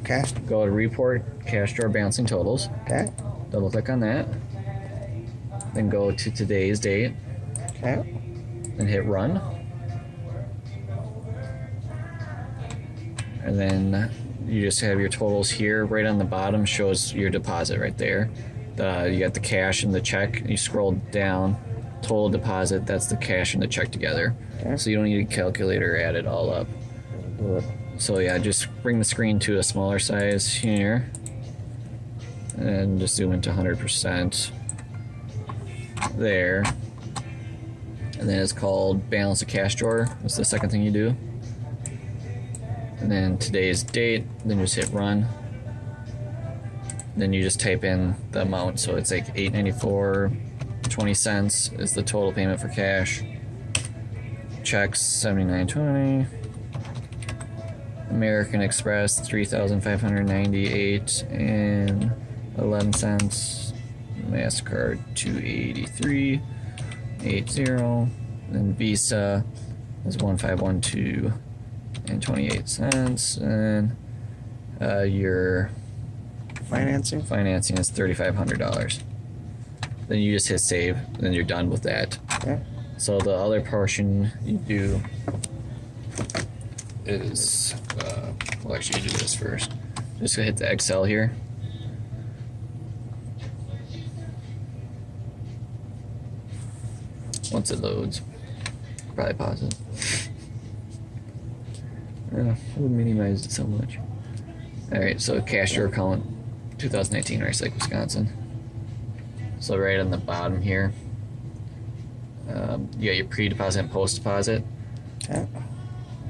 Okay. Go to report cash drawer balancing totals. Okay. Double click on that. Then go to today's date Okay. and hit run. And then you just have your totals here. Right on the bottom shows your deposit right there. You got the cash and the check. You scroll down, total deposit, that's the cash and the check together. Okay. So you don't need a calculator, add it all up. So yeah, just bring the screen to a smaller size here. And just zoom into 100%. There. And then it's called balance a cash drawer. That's the second thing you do. And then today's date, then just hit run. Then you just type in the amount, so it's like $894.20 is the total payment for cash. Checks $79.20. American Express $3,598.11. MasterCard $283.80. Then Visa is $1512.28, and your Financing. financing is $3,500. Then you just hit save, then you're done with that. Okay. So the other portion you do is, well, actually you do this first. Just gonna hit the Excel here. Once it loads, probably pause it. I would minimize it so much. Alright, so cash drawer account 2019 Rice Lake, Wisconsin. So right on the bottom here, you got your pre-deposit and post-deposit. Okay.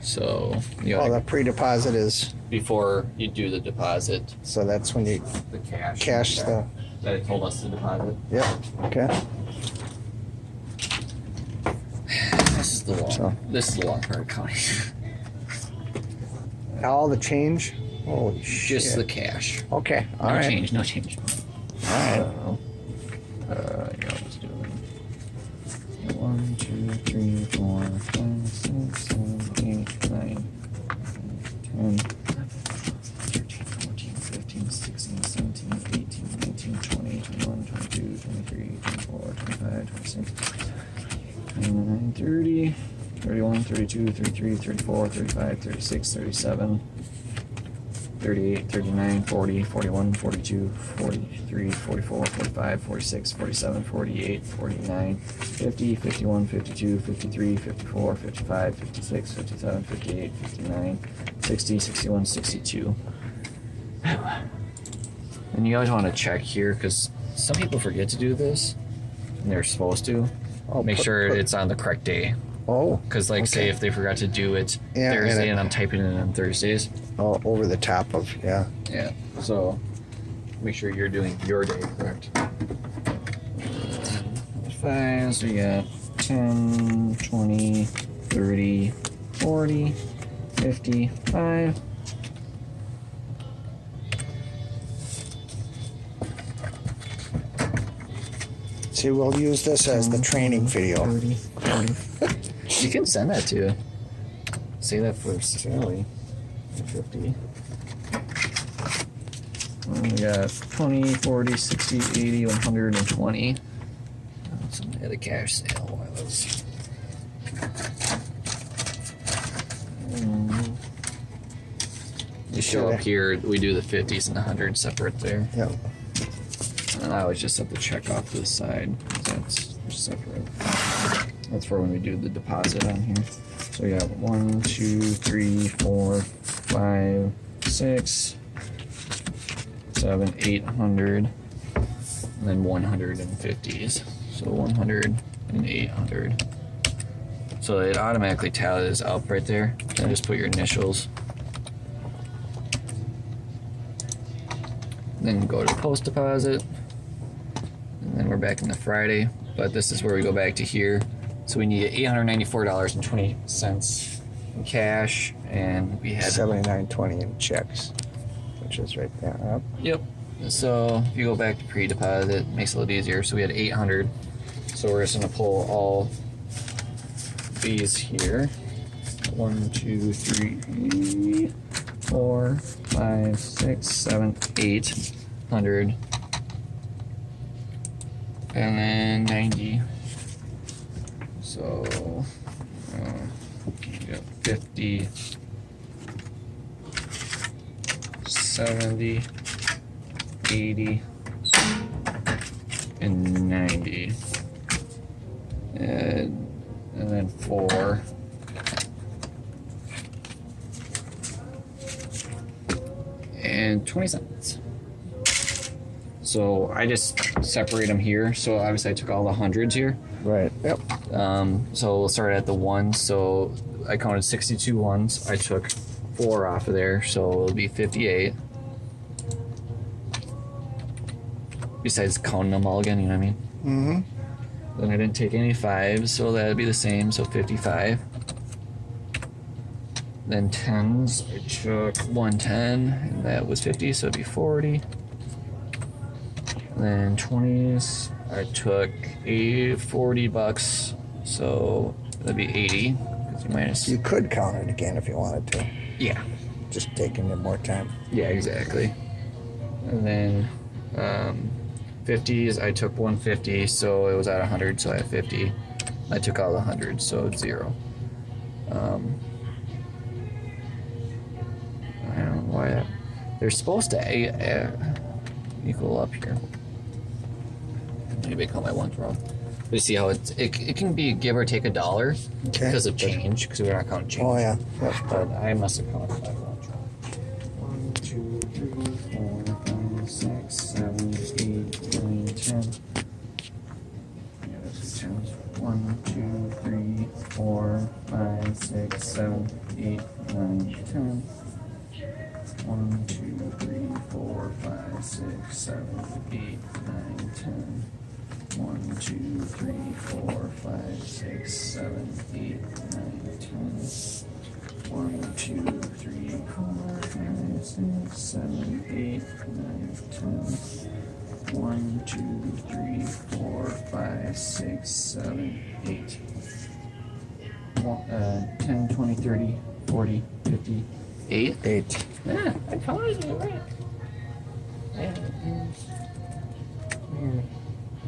So you Oh, got the pre-deposit is, before you do the deposit, so that's when you the cash. cash the, that it told us to deposit. yep, okay. This is the long. So- This is the long part of counting. All the change? Holy Just shit. the cash. Okay, No all right. change. No change. Alright. Yeah, I'll just do it. 1, 2, 3, 4, 5, 6, 7, 8, 9, 10, 13, 14, 15, 16, 17, 18, 19, 20, 21, 22, 23, 24, 25, 26, 29, 30, 31, 32, 33, 34, 35, 36, 37, 38, 39, 40, 41, 42, 43, 44, 45, 46, 47, 48, 49, 50, 51, 52, 53, 54, 55, 56, 57, 58, 59, 60, 61, 62. And you always want to check here because some people forget to do this and they're supposed to. Oh, Make put- sure put- it's on the correct day. Oh, Because, like, say okay. if they forgot to do it Yeah, and Thursday it- and I'm typing it in on Thursdays. oh, over the top of, yeah. Yeah. So make sure you're doing your day correct. 5, so you got 10, 20, 30, 40, 55. See, we'll use this as the training video. 30, 40. You can send that to. Say that for Sally. 50. And we got 20, 40, 60, 80, 120. Somebody had a cash sale while I was. You show up here, we do the 50s and the 100s separate there. Yep. And I always just have to check off to the side. 'Cause that's separate. That's for when we do the deposit on here. So we got 1, 2, 3, 4, 5, 6, 7, 800, and then 150s. So 100 and 800. So it automatically tallies up right there. And just put your initials. Then go to post deposit. And then we're back in the Friday. But this is where we go back to here. So we need $894.20 in cash, and we had 79.20 in checks, which is right there. Yep. Yep. So if you go back to pre-deposit, it makes it a little easier. So we had 800. So we're just gonna pull all these here. 1, 2, 3, 4, 5, 6, 7, 800. And then 90. So, we got 50, 70, 80, and 90. And then 4. And 20 cents. So I just separate them here. So obviously I took all the hundreds here. Right. Yep. So we'll start at the ones. So I counted 62 ones. I took 4 off of there, so it'll be 58. Besides counting them all again, you know what I mean? Mm-hmm. Then I didn't take any 5s, so that'd be the same, so 55. Then 10s, I took 110, and that was 50, so it'd be 40. Then 20s, I took $40, so that'd be 80. Because you minus. You could count it again if you wanted to. Yeah. Just taking it more time. Yeah, exactly. And then 50s, I took 150, so it was at 100, so I have 50. I took all the 100, so it's 0. I don't know why they're supposed to equal up here. Maybe I call my ones wrong. But you see how it can be give or take $1 Okay. because of change, because we're not counting change. Oh yeah. Yep. But I must have counted 5 ones wrong. 1, 2, 3, 4, 5, 6, 7, 8, 9, 10. Yeah, that's 10. 1, 2, 3, 4, 5, 6, 7, 8, 9, 10. 1, 2, 3, 4, 5, 6, 7, 8, 9, 10. 1, 2, 3, 4, 5, 6, 7, 8, 9, 10. 1, 2, 3, 4, 5, 6, 7, 8, 9, 10. 1, 2, 3, 4, 5, 6, 7, 8. 10, 20, 30, 40, 50, 8. 8. Yeah, I counted it right. Yeah. Weird.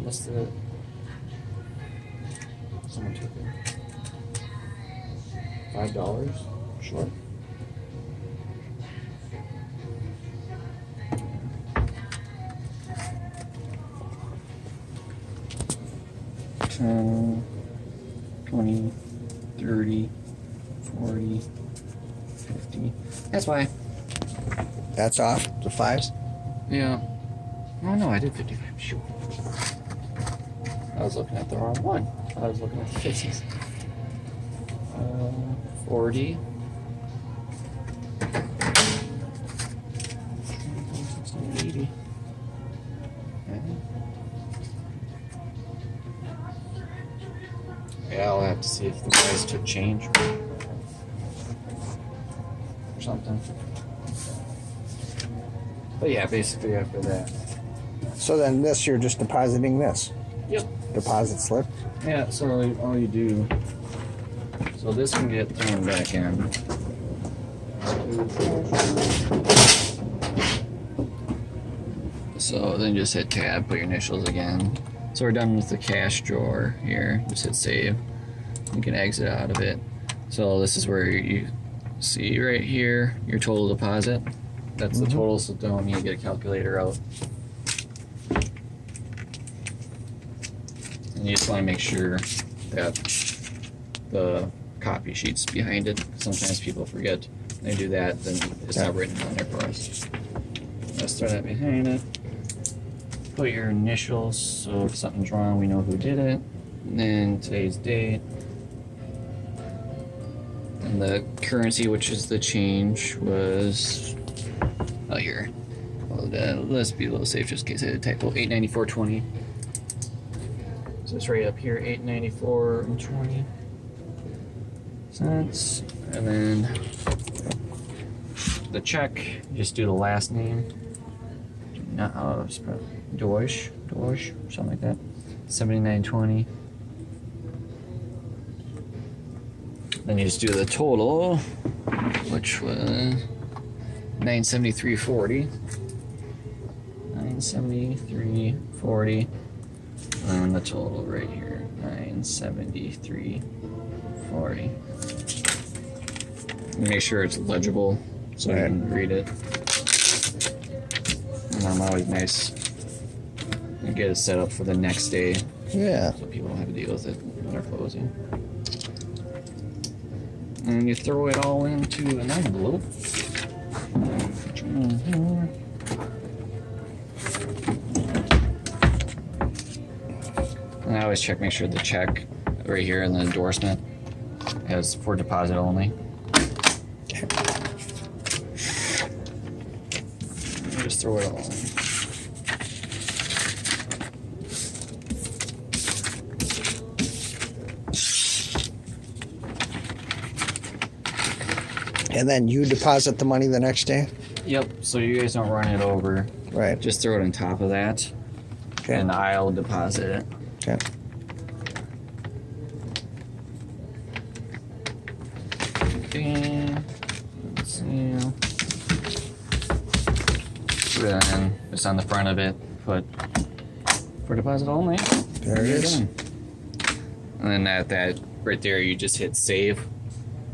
Must have. Someone took it. $5 short. $10, 20, 30, 40, 50. That's why. That's off the 5s. Yeah. Oh no, I did 55. Shoot. I was looking at the wrong one. I was looking at the 50s. 40. 60, 80. Yeah, I'll have to see if the guys took change or something. But yeah, basically after that. So then this, you're just depositing this. Yep. Deposit slip. Yeah, so all you do, so this can get thrown back in. So then just hit tab, put your initials again. So we're done with the cash drawer here. Just hit save. You can exit out of it. So this is where you see right here your total deposit. That's the total, so don't need to get a calculator out. And you just want to make sure that the copy sheet's behind it. Sometimes people forget. When they do that, then it's not written down there for us. Let's throw that behind it. Put your initials, so if something's wrong, we know who did it. And then today's date. And the currency, which is the change, was here. Well, let's be a little safe just in case I did a typo. 894.20. So it's right up here, 894.20 cents. And then the check, just do the last name. Deutsch, something like that. 79.20. Then you just do the total, which was $973.40. $973.40. And the total right here, $973.40. Make sure it's legible so you can read it. And I'm always nice and get it set up for the next day Yeah. so people don't have to deal with it when they're closing. And you throw it all into an envelope. And I always check, make sure the check right here in the endorsement has for deposit only. Okay. And just throw it all in. And then you deposit the money the next day? Yep, so you guys don't run it over. Right. Just throw it on top of that. Okay. And I'll deposit it. Okay. Okay. Let's see. Then just on the front of it, put for deposit only. There it You're is. done. And then at that right there, you just hit save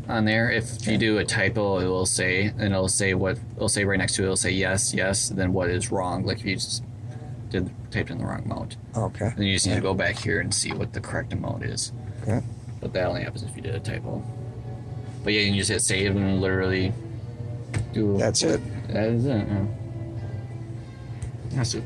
on there. If you do a typo, it will say, and it'll say what it'll say right next to it. It'll say yes, yes, and then what is wrong. Like if you just typed in the wrong amount. Okay. Then you just need to go back here and see what the correct amount is. Okay. But that only happens if you did a typo. But yeah, you can just hit save and literally do. That's it. That is it. Yeah. That's it.